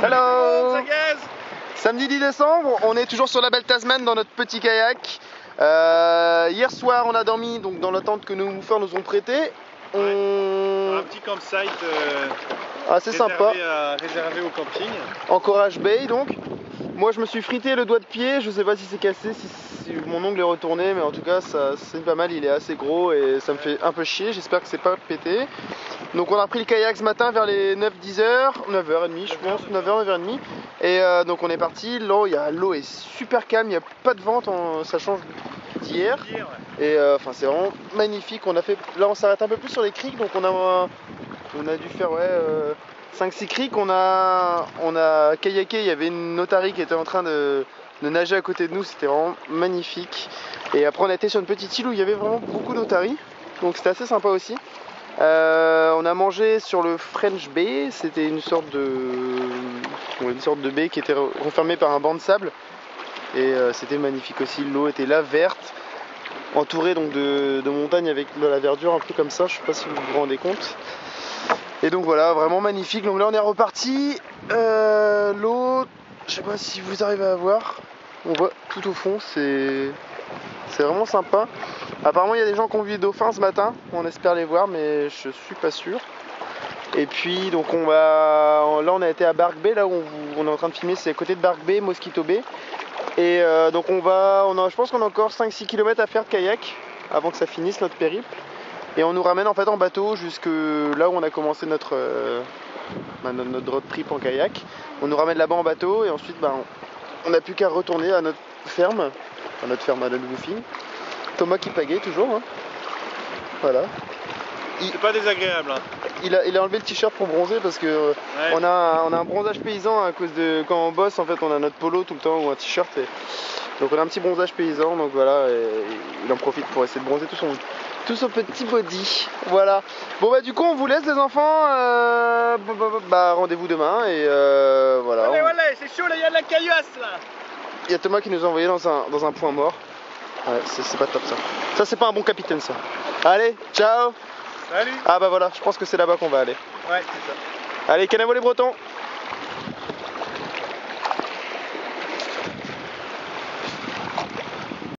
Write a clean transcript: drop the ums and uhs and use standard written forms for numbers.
Hello. Samedi 10 décembre, on est toujours sur la belle Tasman dans notre petit kayak. Hier soir on a dormi donc, dans la tente que nos moufeurs nous ont prêtée. Sur un petit campsite assez sympa, réservé au camping. En Courage Bay donc. Moi je me suis frité le doigt de pied, je sais pas si c'est cassé, si mon ongle est retourné, mais en tout cas ça c'est pas mal, il est assez gros et ça me fait un peu chier, j'espère que c'est pas pété. Donc on a pris le kayak ce matin vers les 9-10h, 9h30 je pense, 9h, 9h30. Et donc on est parti, l'eau est super calme, il n'y a pas de vent, ça change d'hier. Et enfin c'est vraiment magnifique, là on s'arrête un peu plus sur les criques, donc on a dû faire 5-6 criques, on a kayaké, il y avait une otarie qui était en train de nager à côté de nous, c'était vraiment magnifique. Et après on a été sur une petite île où il y avait vraiment beaucoup d'otaries, donc c'était assez sympa aussi. On a mangé sur le French Bay, c'était une sorte de baie qui était refermée par un banc de sable. Et c'était magnifique aussi, l'eau était là, verte, entourée donc de montagnes avec de la verdure un peu comme ça, je sais pas si vous vous rendez compte. Et donc voilà, vraiment magnifique. Donc là on est reparti. L'eau, je sais pas si vous arrivez à voir, on voit tout au fond, c'est vraiment sympa. Apparemment il y a des gens qui ont vu des dauphins ce matin, on espère les voir mais je suis pas sûr. Et puis donc là on a été à Bark Bay, là où on est en train de filmer, c'est à côté de Bark Bay, Mosquito Bay. Et donc je pense qu'on a encore 5-6 km à faire de kayak avant que ça finisse notre périple. Et on nous ramène en fait en bateau jusque là où on a commencé notre road trip en kayak. On nous ramène là-bas en bateau et ensuite on n'a plus qu'à retourner à notre ferme, à notre woofing. Thomas qui pagaie toujours, hein. Voilà. C'est pas désagréable. Hein. Il a enlevé le t-shirt pour bronzer parce que on a un bronzage paysan à cause de quand on bosse en fait on a notre polo tout le temps ou un t-shirt donc on a un petit bronzage paysan donc voilà et il en profite pour essayer de bronzer tout son petit body. Voilà. Bon bah du coup on vous laisse les enfants, rendez-vous demain et voilà. Allez, c'est chaud là, il y a de la caillasse là. Il y a Thomas qui nous a envoyé dans un point mort. Ouais, c'est pas top ça. Ça c'est pas un bon capitaine ça. Allez, ciao. Salut. Ah bah voilà, je pense que c'est là-bas qu'on va aller. Ouais, c'est ça. Allez, canavo les Bretons.